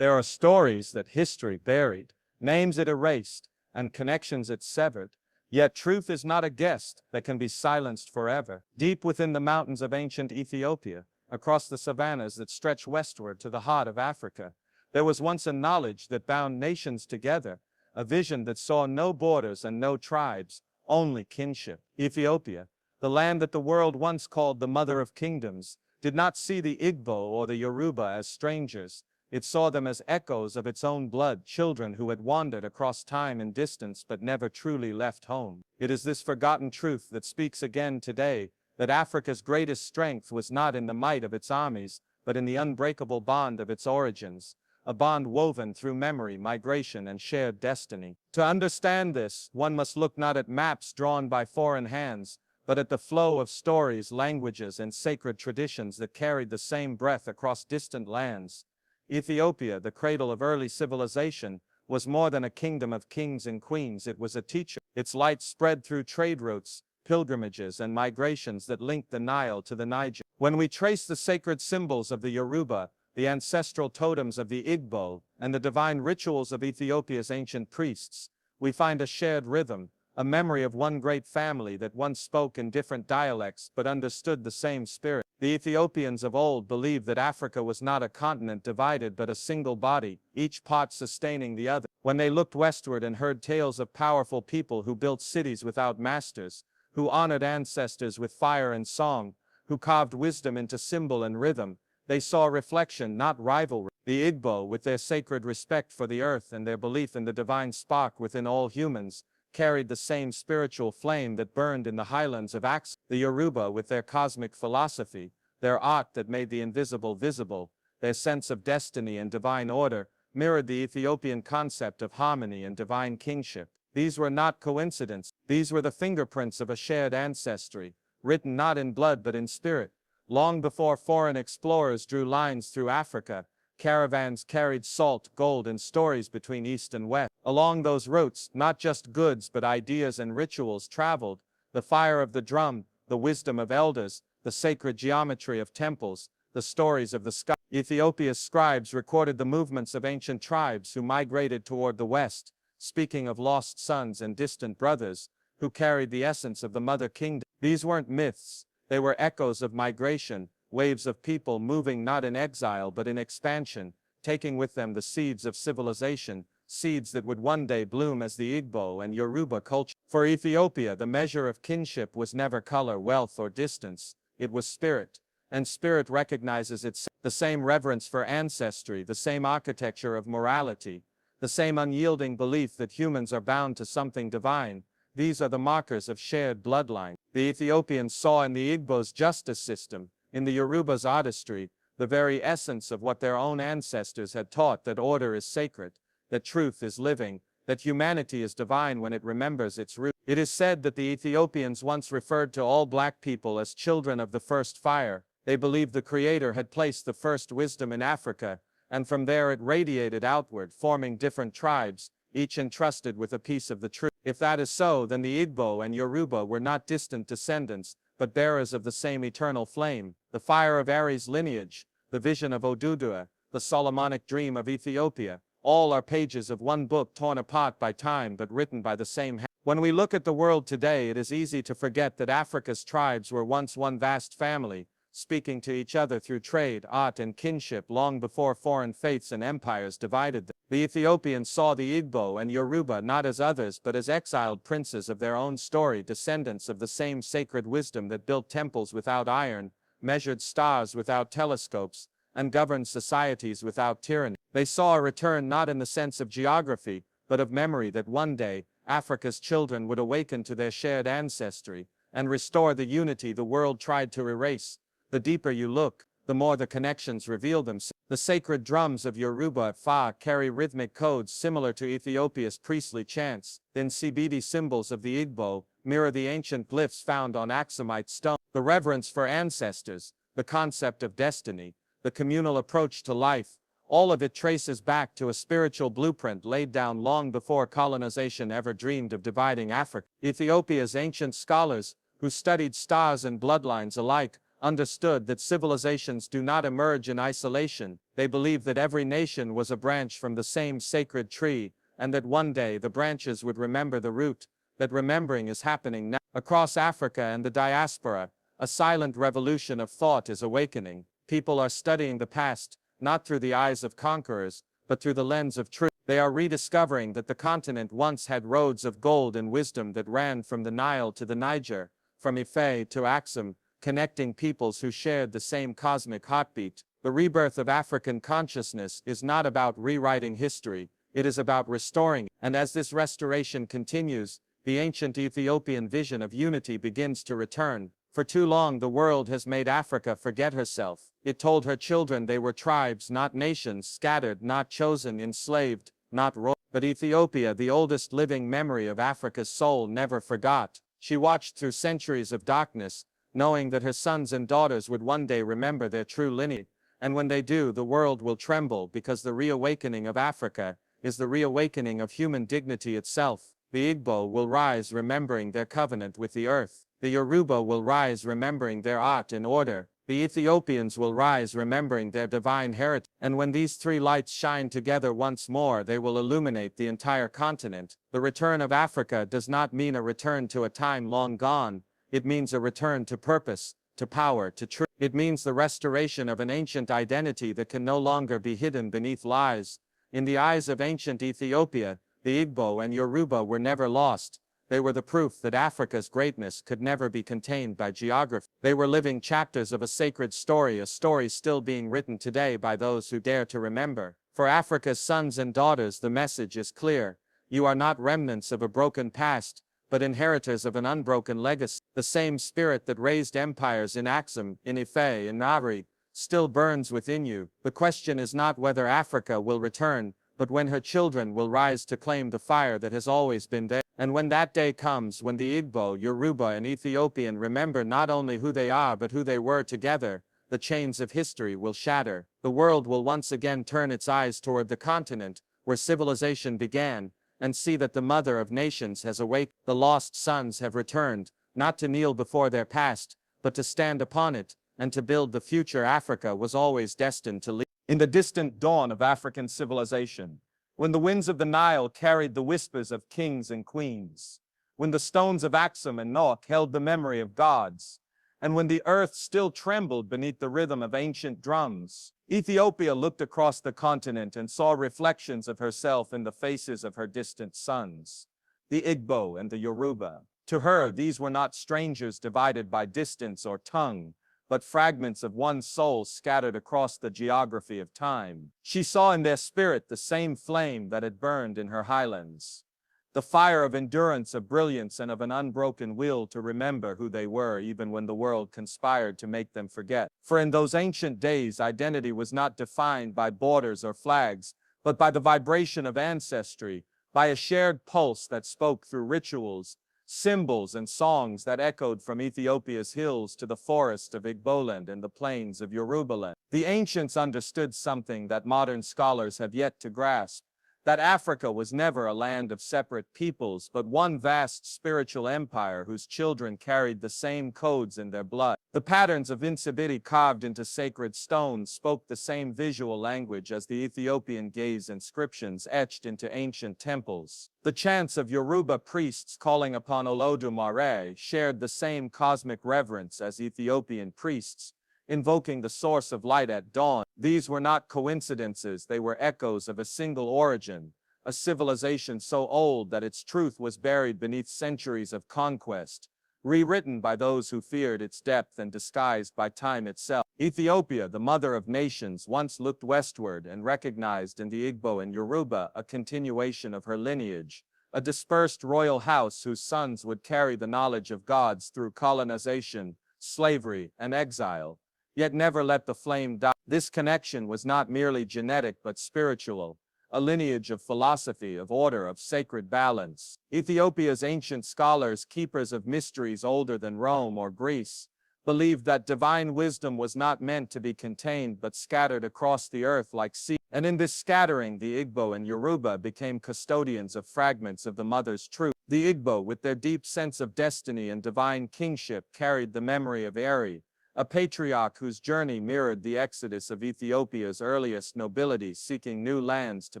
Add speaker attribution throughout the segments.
Speaker 1: There are stories that history buried, names it erased, and connections it severed. Yet truth is not a guest that can be silenced forever. Deep within the mountains of ancient Ethiopia, across the savannas that stretch westward to the heart of Africa, there was once a knowledge that bound nations together, a vision that saw no borders and no tribes, only kinship. Ethiopia, the land that the world once called the mother of kingdoms, did not see the Igbo or the Yoruba as strangers. It saw them as echoes of its own blood, children who had wandered across time and distance but never truly left home. It is this forgotten truth that speaks again today, that Africa's greatest strength was not in the might of its armies, but in the unbreakable bond of its origins, a bond woven through memory, migration, and shared destiny. To understand this, one must look not at maps drawn by foreign hands, but at the flow of stories, languages, and sacred traditions that carried the same breath across distant lands. Ethiopia, the cradle of early civilization, was more than a kingdom of kings and queens. It was a teacher. Its light spread through trade routes, pilgrimages, and migrations that linked the Nile to the Niger. When we trace the sacred symbols of the Yoruba, the ancestral totems of the Igbo, and the divine rituals of Ethiopia's ancient priests, we find a shared rhythm, a memory of one great family that once spoke in different dialects but understood the same spirit. The Ethiopians of old believed that Africa was not a continent divided but a single body, each part sustaining the other. When they looked westward and heard tales of powerful people who built cities without masters, who honored ancestors with fire and song, who carved wisdom into symbol and rhythm, they saw reflection, not rivalry. The Igbo, with their sacred respect for the earth and their belief in the divine spark within all humans, carried the same spiritual flame that burned in the highlands of Axum. The Yoruba, with their cosmic philosophy, their art that made the invisible visible, their sense of destiny and divine order, mirrored the Ethiopian concept of harmony and divine kingship. These were not coincidences. These were the fingerprints of a shared ancestry, written not in blood but in spirit. Long before foreign explorers drew lines through Africa, caravans carried salt, gold, and stories between east and west. Along those routes, not just goods but ideas and rituals traveled, the fire of the drum, the wisdom of elders, the sacred geometry of temples, the stories of the sky. Ethiopia's scribes recorded the movements of ancient tribes who migrated toward the west, speaking of lost sons and distant brothers, who carried the essence of the mother kingdom. These weren't myths, they were echoes of migration, waves of people moving not in exile but in expansion, taking with them the seeds of civilization, seeds that would one day bloom as the Igbo and Yoruba culture. For Ethiopia, the measure of kinship was never color, wealth, or distance, it was spirit, and spirit recognizes itself. The same reverence for ancestry, the same architecture of morality, the same unyielding belief that humans are bound to something divine. These are the markers of shared bloodline. The Ethiopians saw in the Igbo's justice system, in the Yoruba's artistry, the very essence of what their own ancestors had taught, that order is sacred, that truth is living, that humanity is divine when it remembers its roots. It is said that the Ethiopians once referred to all black people as children of the first fire. They believed the Creator had placed the first wisdom in Africa, and from there it radiated outward, forming different tribes, each entrusted with a piece of the truth. If that is so, then the Igbo and Yoruba were not distant descendants, but bearers of the same eternal flame, the fire of Ares' lineage, the vision of Oduduwa, the Solomonic dream of Ethiopia. All are pages of one book, torn apart by time but written by the same hand. When we look at the world today, it is easy to forget that Africa's tribes were once one vast family, speaking to each other through trade, art, and kinship long before foreign faiths and empires divided them. The Ethiopians saw the Igbo and Yoruba not as others but as exiled princes of their own story, descendants of the same sacred wisdom that built temples without iron, measured stars without telescopes, and governed societies without tyranny. They saw a return not in the sense of geography, but of memory, that one day, Africa's children would awaken to their shared ancestry, and restore the unity the world tried to erase. The deeper you look, the more the connections reveal themselves. The sacred drums of Yoruba Fa carry rhythmic codes similar to Ethiopia's priestly chants. The Nsibidi symbols of the Igbo mirror the ancient glyphs found on Axumite stone. The reverence for ancestors, the concept of destiny, the communal approach to life, all of it traces back to a spiritual blueprint laid down long before colonization ever dreamed of dividing Africa. Ethiopia's ancient scholars, who studied stars and bloodlines alike, understood that civilizations do not emerge in isolation. They believed that every nation was a branch from the same sacred tree, and that one day the branches would remember the root. That remembering is happening now. Across Africa and the diaspora, a silent revolution of thought is awakening. People are studying the past, not through the eyes of conquerors, but through the lens of truth. They are rediscovering that the continent once had roads of gold and wisdom that ran from the Nile to the Niger, from Ife to Axum, connecting peoples who shared the same cosmic heartbeat. The rebirth of African consciousness is not about rewriting history, it is about restoring. And as this restoration continues, the ancient Ethiopian vision of unity begins to return. For too long the world has made Africa forget herself. It told her children they were tribes, not nations, scattered, not chosen, enslaved, not royal. But Ethiopia, the oldest living memory of Africa's soul, never forgot. She watched through centuries of darkness, knowing that her sons and daughters would one day remember their true lineage. And when they do, the world will tremble, because the reawakening of Africa is the reawakening of human dignity itself. The Igbo will rise remembering their covenant with the earth. The Yoruba will rise remembering their art and order. The Ethiopians will rise remembering their divine heritage. And when these three lights shine together once more, they will illuminate the entire continent. The return of Africa does not mean a return to a time long gone. It means a return to purpose, to power, to truth. It means the restoration of an ancient identity that can no longer be hidden beneath lies. In the eyes of ancient Ethiopia, the Igbo and Yoruba were never lost. They were the proof that Africa's greatness could never be contained by geography. They were living chapters of a sacred story, a story still being written today by those who dare to remember. For Africa's sons and daughters, the message is clear. You are not remnants of a broken past, but inheritors of an unbroken legacy. The same spirit that raised empires in Axum, in Ife, in Nari, still burns within you. The question is not whether Africa will return, but when her children will rise to claim the fire that has always been there. And when that day comes, when the Igbo, Yoruba, and Ethiopian remember not only who they are but who they were together, the chains of history will shatter. The world will once again turn its eyes toward the continent where civilization began, and see that the mother of nations has awaked. The lost sons have returned, not to kneel before their past, but to stand upon it, and to build the future Africa was always destined to lead. In the distant dawn of African civilization, when the winds of the Nile carried the whispers of kings and queens, when the stones of Axum and Nok held the memory of gods, and when the earth still trembled beneath the rhythm of ancient drums, Ethiopia looked across the continent and saw reflections of herself in the faces of her distant sons, the Igbo and the Yoruba. To her, these were not strangers divided by distance or tongue, but fragments of one soul scattered across the geography of time. She saw in their spirit the same flame that had burned in her highlands, the fire of endurance, of brilliance, and of an unbroken will to remember who they were even when the world conspired to make them forget. For in those ancient days, identity was not defined by borders or flags, but by the vibration of ancestry, by a shared pulse that spoke through rituals, symbols, and songs that echoed from Ethiopia's hills to the forest of Igboland and the plains of Yorubaland. The ancients understood something that modern scholars have yet to grasp, that Africa was never a land of separate peoples, but one vast spiritual empire whose children carried the same codes in their blood. The patterns of Nsibidi carved into sacred stones spoke the same visual language as the Ethiopian gaze inscriptions etched into ancient temples. The chants of Yoruba priests calling upon Olodumare shared the same cosmic reverence as Ethiopian priests, invoking the source of light at dawn. These were not coincidences, they were echoes of a single origin, a civilization so old that its truth was buried beneath centuries of conquest, rewritten by those who feared its depth and disguised by time itself. Ethiopia, the mother of nations, once looked westward and recognized in the Igbo and Yoruba a continuation of her lineage, a dispersed royal house whose sons would carry the knowledge of gods through colonization, slavery, and exile, yet never let the flame die. This connection was not merely genetic but spiritual, a lineage of philosophy, of order, of sacred balance. Ethiopia's ancient scholars, keepers of mysteries older than Rome or Greece, believed that divine wisdom was not meant to be contained but scattered across the earth like seeds. And in this scattering, the Igbo and Yoruba became custodians of fragments of the mother's truth. The Igbo, with their deep sense of destiny and divine kingship, carried the memory of Eri, a patriarch whose journey mirrored the exodus of Ethiopia's earliest nobility seeking new lands to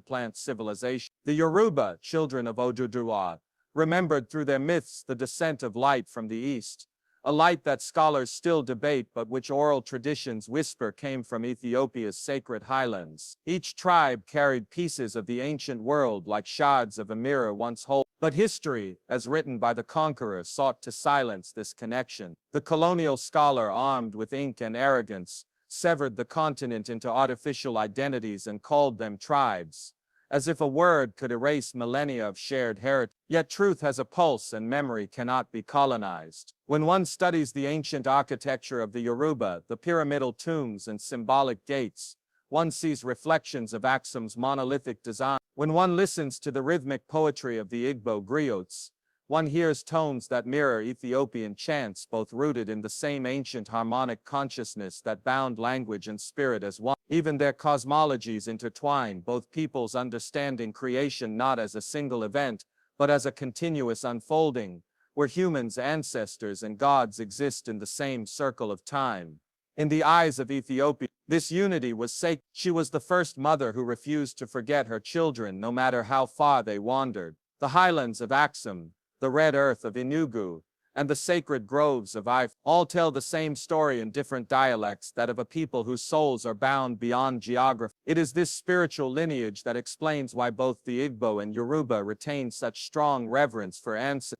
Speaker 1: plant civilization. The Yoruba, children of Oduduwa, remembered through their myths the descent of light from the east, a light that scholars still debate but which oral traditions whisper came from Ethiopia's sacred highlands. Each tribe carried pieces of the ancient world like shards of a mirror once whole. But history, as written by the conqueror, sought to silence this connection. The colonial scholar, armed with ink and arrogance, severed the continent into artificial identities and called them tribes, as if a word could erase millennia of shared heritage. Yet truth has a pulse and memory cannot be colonized. When one studies the ancient architecture of the Yoruba, the pyramidal tombs and symbolic gates, one sees reflections of Axum's monolithic design. When one listens to the rhythmic poetry of the Igbo griots, one hears tones that mirror Ethiopian chants, both rooted in the same ancient harmonic consciousness that bound language and spirit as one. Even their cosmologies intertwine, both peoples understanding creation not as a single event, but as a continuous unfolding, where humans, ancestors, and gods exist in the same circle of time. In the eyes of Ethiopia, this unity was sacred. She was the first mother who refused to forget her children no matter how far they wandered. The highlands of Axum, the red earth of Enugu, and the sacred groves of Ife all tell the same story in different dialects, that of a people whose souls are bound beyond geography. It is this spiritual lineage that explains why both the Igbo and Yoruba retain such strong reverence for ancestors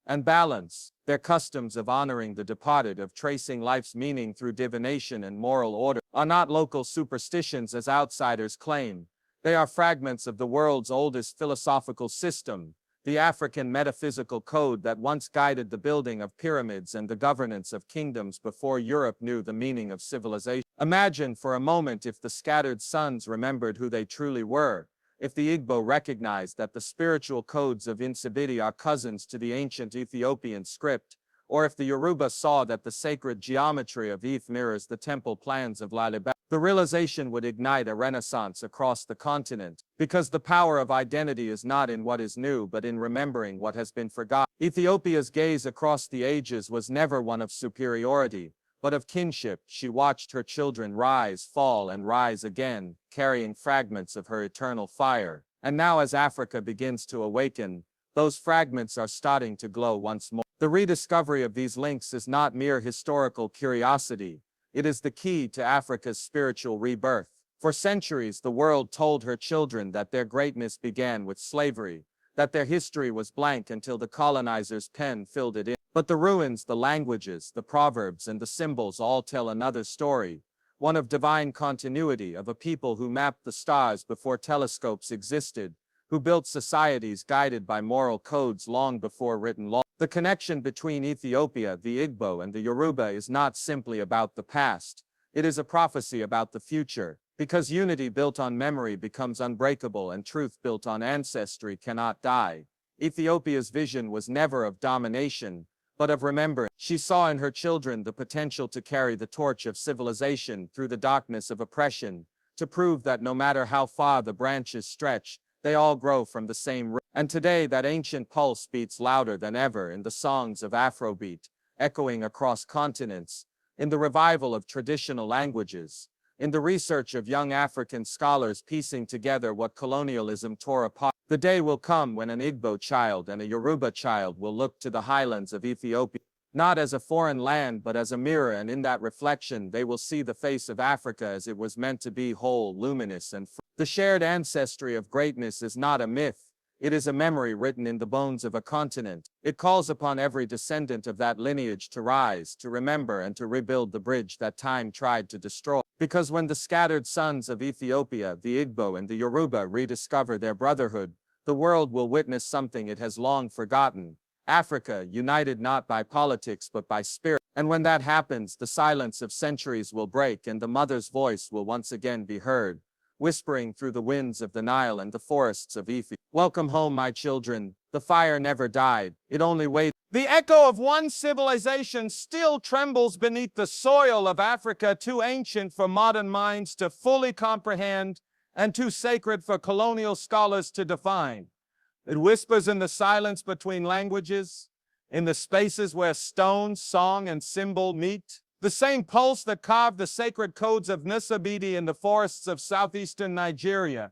Speaker 1: and balance. Their customs of honoring the departed, of tracing life's meaning through divination and moral order, are not local superstitions as outsiders claim. They are fragments of the world's oldest philosophical system, the African metaphysical code that once guided the building of pyramids and the governance of kingdoms before Europe knew the meaning of civilization. Imagine for a moment if the scattered sons remembered who they truly were, if the Igbo recognized that the spiritual codes of Nsibidi are cousins to the ancient Ethiopian script, or if the Yoruba saw that the sacred geometry of Eth mirrors the temple plans of Lalibela. The realization would ignite a renaissance across the continent, because the power of identity is not in what is new but in remembering what has been forgotten. Ethiopia's gaze across the ages was never one of superiority, but of kinship. She watched her children rise, fall, and rise again, carrying fragments of her eternal fire. And now, as Africa begins to awaken, those fragments are starting to glow once more. The rediscovery of these links is not mere historical curiosity. It is the key to Africa's spiritual rebirth. For centuries, the world told her children that their greatness began with slavery, that their history was blank until the colonizer's pen filled it in. But the ruins, the languages, the proverbs, and the symbols all tell another story, one of divine continuity, of a people who mapped the stars before telescopes existed, who built societies guided by moral codes long before written law. The connection between Ethiopia, the Igbo, and the Yoruba is not simply about the past. It is a prophecy about the future, because unity built on memory becomes unbreakable and truth built on ancestry cannot die. Ethiopia's vision was never of domination, but of remembrance. She saw in her children the potential to carry the torch of civilization through the darkness of oppression, to prove that no matter how far the branches stretch, they all grow from the same root. And today that ancient pulse beats louder than ever in the songs of Afrobeat, echoing across continents, in the revival of traditional languages, in the research of young African scholars piecing together what colonialism tore apart. The day will come when an Igbo child and a Yoruba child will look to the highlands of Ethiopia, not as a foreign land but as a mirror, and in that reflection they will see the face of Africa as it was meant to be, whole, luminous, and free. The shared ancestry of greatness is not a myth. It is a memory written in the bones of a continent. It calls upon every descendant of that lineage to rise, to remember, and to rebuild the bridge that time tried to destroy. Because when the scattered sons of Ethiopia, the Igbo and the Yoruba, rediscover their brotherhood, the world will witness something it has long forgotten. Africa, united not by politics but by spirit. And when that happens, the silence of centuries will break and the mother's voice will once again be heard, whispering through the winds of the Nile and the forests of Ethiopia. Welcome home, my children. The fire never died. It only waited. The echo of one civilization still trembles beneath the soil of Africa, too ancient for modern minds to fully comprehend and too sacred for colonial scholars to define. It whispers in the silence between languages, in the spaces where stone, song, and symbol meet, The same pulse that carved the sacred codes of Nsibidi in the forests of southeastern Nigeria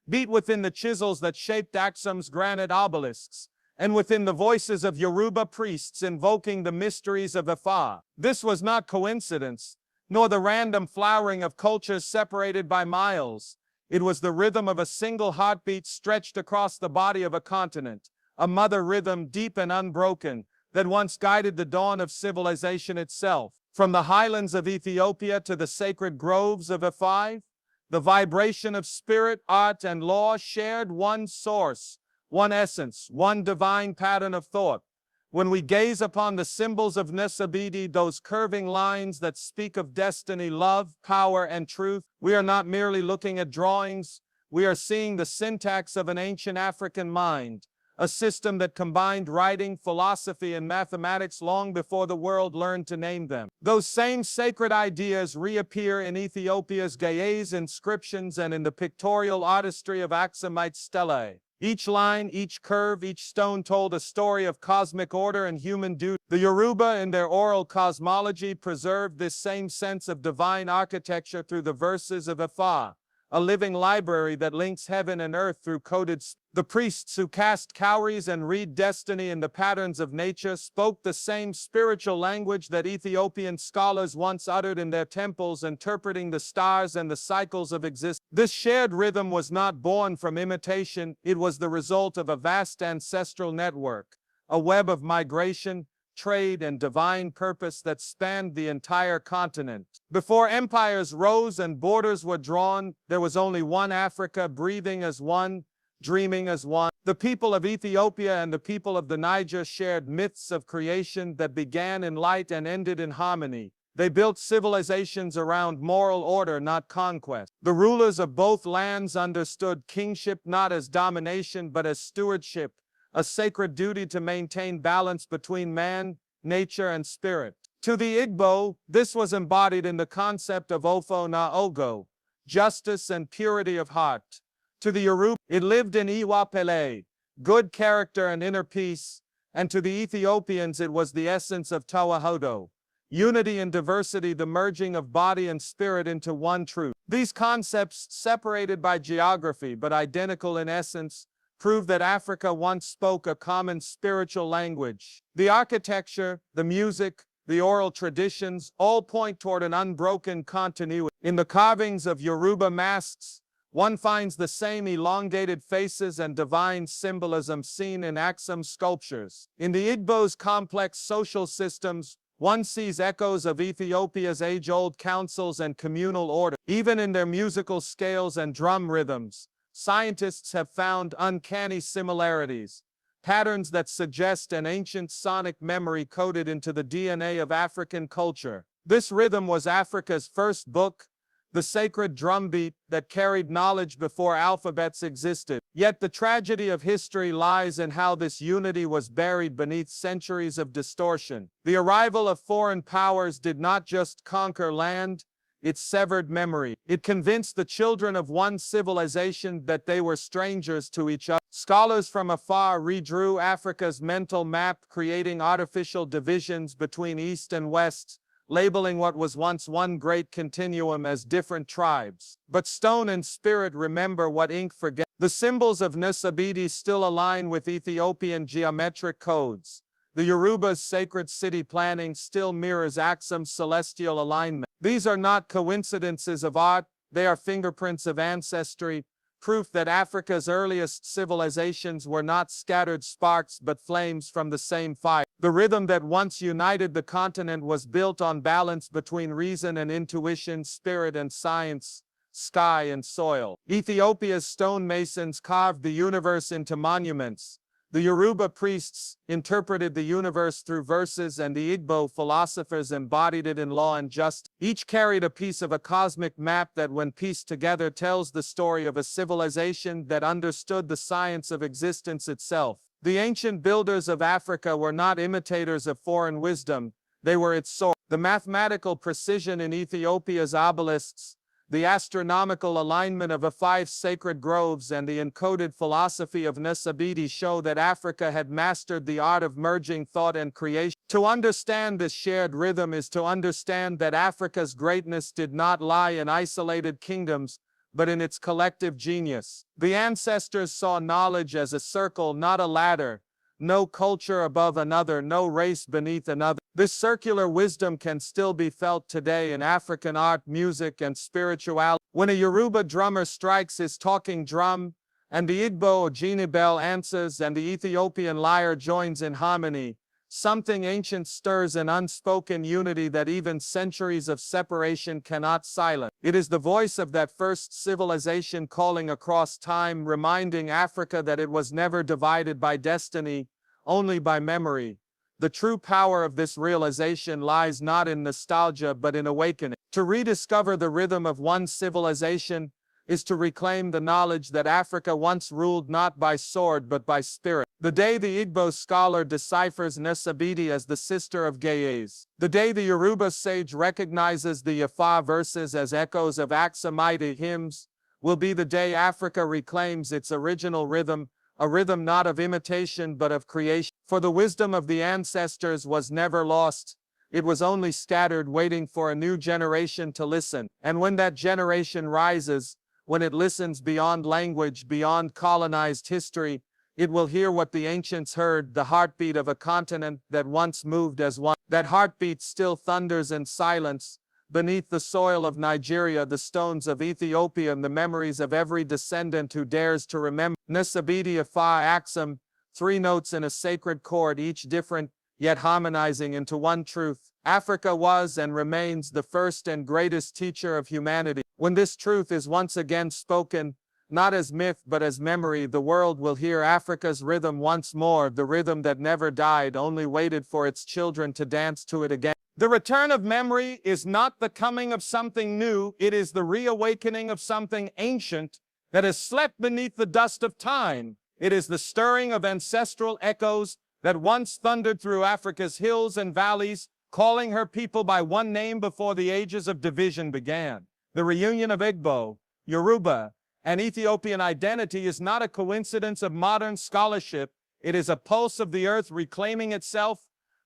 Speaker 1: beat within the chisels that shaped Axum's granite obelisks, and within the voices of Yoruba priests invoking the mysteries of Ifa. This was not coincidence, nor the random flowering of cultures separated by miles. It was the rhythm of a single heartbeat stretched across the body of a continent, a mother rhythm deep and unbroken that once guided the dawn of civilization itself. From the highlands of Ethiopia to the sacred groves of Ifa, the vibration of spirit, art, and law shared one source, one essence, one divine pattern of thought. When we gaze upon the symbols of Nsibidi, those curving lines that speak of destiny, love, power, and truth, we are not merely looking at drawings, we are seeing the syntax of an ancient African mind, a system that combined writing, philosophy, and mathematics long before the world learned to name them. Those same sacred ideas reappear in Ethiopia's Ge'ez inscriptions and in the pictorial artistry of Axumite stelae. Each line, each curve, each stone told a story of cosmic order and human duty. The Yoruba, in their oral cosmology, preserved this same sense of divine architecture through the verses of Ifa, a living library that links heaven and earth through coded. The priests who cast cowries and read destiny in the patterns of nature spoke the same spiritual language that Ethiopian scholars once uttered in their temples, interpreting the stars and the cycles of existence. This shared rhythm was not born from imitation, it was the result of a vast ancestral network, a web of migration, trade, and divine purpose that spanned the entire continent. Before empires rose and borders were drawn, there was only one Africa, breathing as one, dreaming as one. The people of Ethiopia and the people of the Niger shared myths of creation that began in light and ended in harmony. They built civilizations around moral order, not conquest. The rulers of both lands understood kingship not as domination but as stewardship, a sacred duty to maintain balance between man, nature, and spirit. To the Igbo, this was embodied in the concept of Ofo na Ogo, justice and purity of heart. To the Yoruba, it lived in Iwa Pele, good character and inner peace, and to the Ethiopians it was the essence of Tawahodo, unity in diversity, the merging of body and spirit into one truth. These concepts, separated by geography but identical in essence, prove that Africa once spoke a common spiritual language. The architecture, the music, the oral traditions all point toward an unbroken continuity. In the carvings of Yoruba masks, one finds the same elongated faces and divine symbolism seen in Axum sculptures. In the Igbo's complex social systems, one sees echoes of Ethiopia's age-old councils and communal order. Even in their musical scales and drum rhythms, scientists have found uncanny similarities, patterns that suggest an ancient sonic memory coded into the DNA of African culture. This rhythm was Africa's first book, the sacred drumbeat that carried knowledge before alphabets existed. Yet the tragedy of history lies in how this unity was buried beneath centuries of distortion. The arrival of foreign powers did not just conquer land, it severed memory. It convinced the children of one civilization that they were strangers to each other. Scholars from afar redrew Africa's mental map, creating artificial divisions between East and West, labeling what was once one great continuum as different tribes. But stone and spirit remember what ink forgets. The symbols of Nsibidi still align with Ethiopian geometric codes. The Yoruba's sacred city planning still mirrors Axum's celestial alignment. These are not coincidences of art, they are fingerprints of ancestry, proof that Africa's earliest civilizations were not scattered sparks but flames from the same fire. The rhythm that once united the continent was built on balance between reason and intuition, spirit and science, sky and soil. Ethiopia's stonemasons carved the universe into monuments. The Yoruba priests interpreted the universe through verses, and the Igbo philosophers embodied it in law and justice. Each carried a piece of a cosmic map that, when pieced together, tells the story of a civilization that understood the science of existence itself. The ancient builders of Africa were not imitators of foreign wisdom, they were its source. The mathematical precision in Ethiopia's obelisks, The astronomical alignment of the 5 sacred groves and the encoded philosophy of Nsibidi show that Africa had mastered the art of merging thought and creation. To understand this shared rhythm is to understand that Africa's greatness did not lie in isolated kingdoms, but in its collective genius. The ancestors saw knowledge as a circle, not a ladder. No culture above another, no race beneath another. This circular wisdom can still be felt today in African art, music, and spirituality. When a Yoruba drummer strikes his talking drum, and the Igbo ojini bell answers, and the Ethiopian lyre joins in harmony, something ancient stirs an unspoken unity that even centuries of separation cannot silence. It is the voice of that first civilization calling across time, reminding Africa that it was never divided by destiny, only by memory. The true power of this realization lies not in nostalgia but in awakening. To rediscover the rhythm of one civilization is to reclaim the knowledge that Africa once ruled not by sword but by spirit. The day the Igbo scholar deciphers Nsibidi as the sister of Ge'ez. The day the Yoruba sage recognizes the Ifa verses as echoes of Axumite hymns will be the day Africa reclaims its original rhythm, a rhythm not of imitation but of creation. For the wisdom of the ancestors was never lost. It was only scattered, waiting for a new generation to listen. And when that generation rises, when it listens beyond language, beyond colonized history, it will hear what the ancients heard, the heartbeat of a continent that once moved as one. That heartbeat still thunders in silence. Beneath the soil of Nigeria, the stones of Ethiopia, and the memories of every descendant who dares to remember. Nsibidi Ifa Axum, 3 notes in a sacred chord, each different, yet harmonizing into one truth. Africa was and remains the first and greatest teacher of humanity. When this truth is once again spoken, not as myth but as memory, the world will hear Africa's rhythm once more, the rhythm that never died, only waited for its children to dance to it again. The return of memory is not the coming of something new, it is the reawakening of something ancient that has slept beneath the dust of time. It is the stirring of ancestral echoes that once thundered through Africa's hills and valleys, calling her people by one name before the ages of division began. The reunion of Igbo, Yoruba, and Ethiopian identity is not a coincidence of modern scholarship. It is a pulse of the earth reclaiming itself.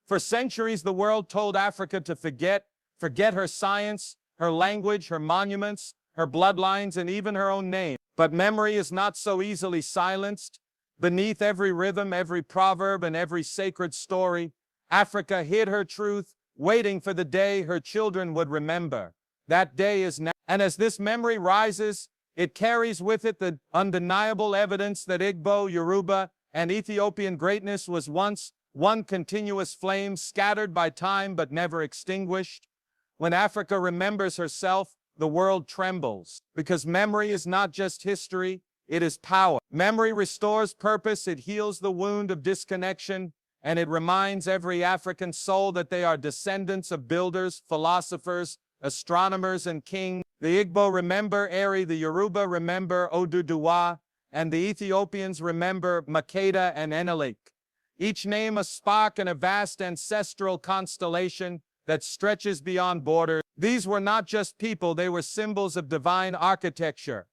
Speaker 1: For centuries, the world told Africa to forget her science, her language, her monuments, her bloodlines, and even her own name. But memory is not so easily silenced. Beneath every rhythm, every proverb, and every sacred story, Africa hid her truth, waiting for the day her children would remember. That day is now. And as this memory rises, it carries with it the undeniable evidence that Igbo, Yoruba, and Ethiopian greatness was once one continuous flame scattered by time but never extinguished. When Africa remembers herself, the world trembles, because memory is not just history, it is power. Memory restores purpose, it heals the wound of disconnection, and it reminds every African soul that they are descendants of builders, philosophers, astronomers, and kings. The Igbo remember Eri, the Yoruba remember Oduduwa, and the Ethiopians remember Makeda and Enelik. Each name a spark in a vast ancestral constellation that stretches beyond borders. These were not just people, they were symbols of divine architecture,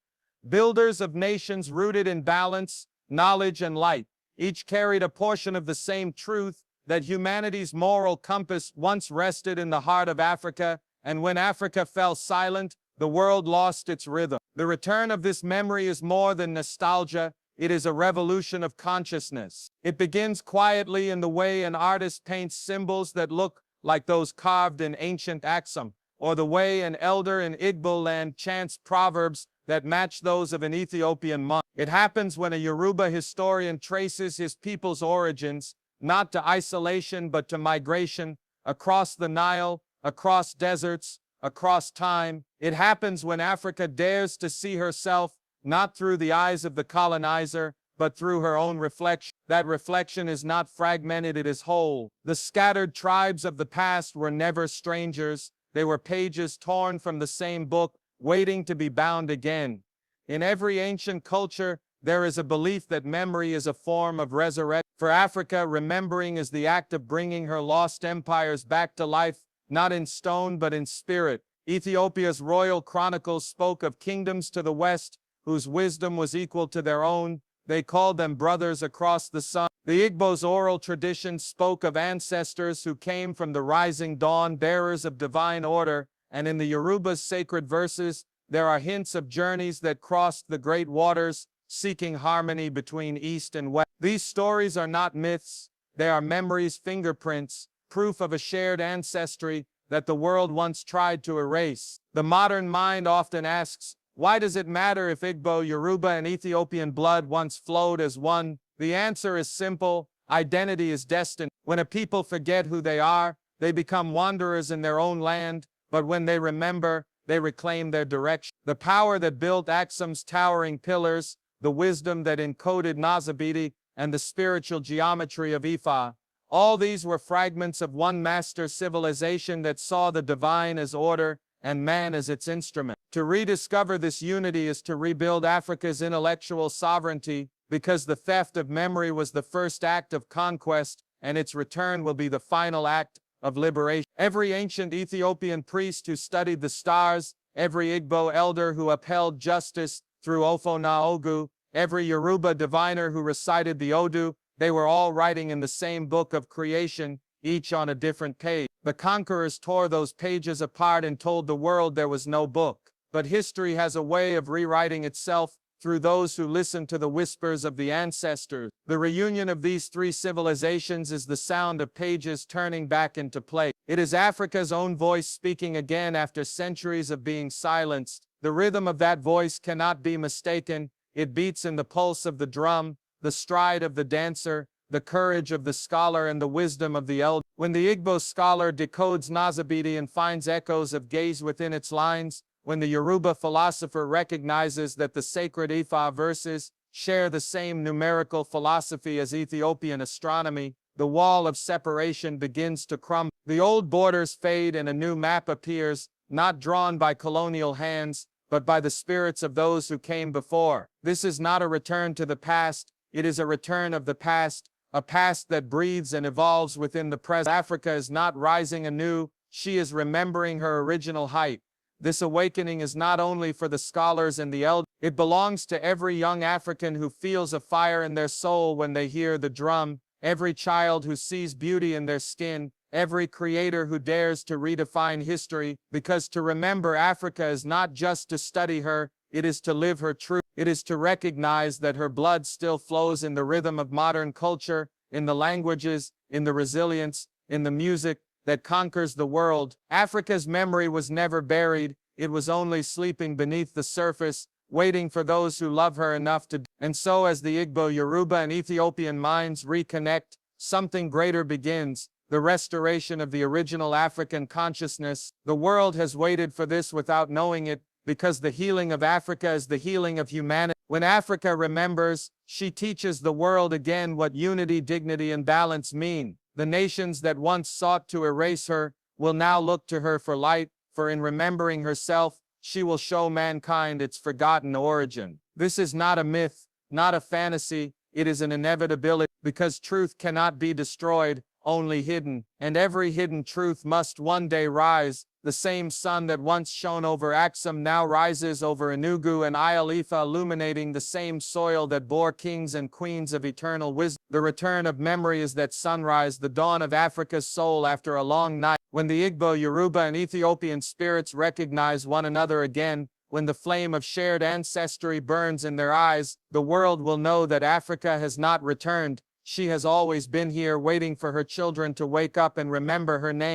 Speaker 1: builders of nations rooted in balance, knowledge, and light. Each carried a portion of the same truth, that humanity's moral compass once rested in the heart of Africa, and when Africa fell silent, the world lost its rhythm. The return of this memory is more than nostalgia, it is a revolution of consciousness. It begins quietly in the way an artist paints symbols that look like those carved in ancient Axum, or the way an elder in Igbo land chants proverbs that match those of an Ethiopian monk. It happens when a Yoruba historian traces his people's origins, not to isolation but to migration, across the Nile, across deserts, across time. It happens when Africa dares to see herself, not through the eyes of the colonizer, but through her own reflection. That reflection is not fragmented, it is whole. The scattered tribes of the past were never strangers. They were pages torn from the same book, waiting to be bound again. In every ancient culture, there is a belief that memory is a form of resurrection. For Africa, remembering is the act of bringing her lost empires back to life, not in stone but in spirit. Ethiopia's royal chronicles spoke of kingdoms to the west, whose wisdom was equal to their own. They called them brothers across the sun. The Igbo's oral tradition spoke of ancestors who came from the rising dawn, bearers of divine order, and in the Yoruba's sacred verses, there are hints of journeys that crossed the great waters, seeking harmony between east and west. These stories are not myths, they are memories, fingerprints, proof of a shared ancestry that the world once tried to erase. The modern mind often asks, why does it matter if Igbo, Yoruba, and Ethiopian blood once flowed as one? The answer is simple: identity is destined. When a people forget who they are, they become wanderers in their own land, but when they remember, they reclaim their direction. The power that built Axum's towering pillars, the wisdom that encoded Nsibidi, and the spiritual geometry of Ifa, all these were fragments of one master civilization that saw the divine as order and man as its instrument. To rediscover this unity is to rebuild Africa's intellectual sovereignty, because the theft of memory was the first act of conquest, and its return will be the final act of liberation. Every ancient Ethiopian priest who studied the stars, every Igbo elder who upheld justice through Ofo na Ogu, every Yoruba diviner who recited the Odu, they were all writing in the same book of creation, each on a different page. The conquerors tore those pages apart and told the world there was no book. But history has a way of rewriting itself through those who listen to the whispers of the ancestors. The reunion of these three civilizations is the sound of pages turning back into play. It is Africa's own voice speaking again after centuries of being silenced. The rhythm of that voice cannot be mistaken. It beats in the pulse of the drum, the stride of the dancer, the courage of the scholar, and the wisdom of the elder. When the Igbo scholar decodes Nsibidi and finds echoes of gaze within its lines, when the Yoruba philosopher recognizes that the sacred Ifa verses share the same numerical philosophy as Ethiopian astronomy, the wall of separation begins to crumble. The old borders fade and a new map appears, not drawn by colonial hands, but by the spirits of those who came before. This is not a return to the past, it is a return of the past, a past that breathes and evolves within the present. Africa is not rising anew, she is remembering her original height. This awakening is not only for the scholars and the elders, it belongs to every young African who feels a fire in their soul when they hear the drum, every child who sees beauty in their skin, every creator who dares to redefine history, because to remember Africa is not just to study her, it is to live her truth. It is to recognize that her blood still flows in the rhythm of modern culture, in the languages, in the resilience, in the music that conquers the world. Africa's memory was never buried, it was only sleeping beneath the surface, waiting for those who love her enough to. And so as the Igbo, Yoruba, and Ethiopian minds reconnect, something greater begins, the restoration of the original African consciousness. The world has waited for this without knowing it, because the healing of Africa is the healing of humanity. When Africa remembers, she teaches the world again what unity, dignity, and balance mean. The nations that once sought to erase her will now look to her for light, for in remembering herself, she will show mankind its forgotten origin. This is not a myth, not a fantasy, it is an inevitability, because truth cannot be destroyed, only hidden, and every hidden truth must one day rise. The same sun that once shone over Axum now rises over Enugu and Isle Ifa, illuminating the same soil that bore kings and queens of eternal wisdom. The return of memory is that sunrise, the dawn of Africa's soul after a long night. When the Igbo, Yoruba, and Ethiopian spirits recognize one another again, when the flame of shared ancestry burns in their eyes, the world will know that Africa has not returned. She has always been here, waiting for her children to wake up and remember her name.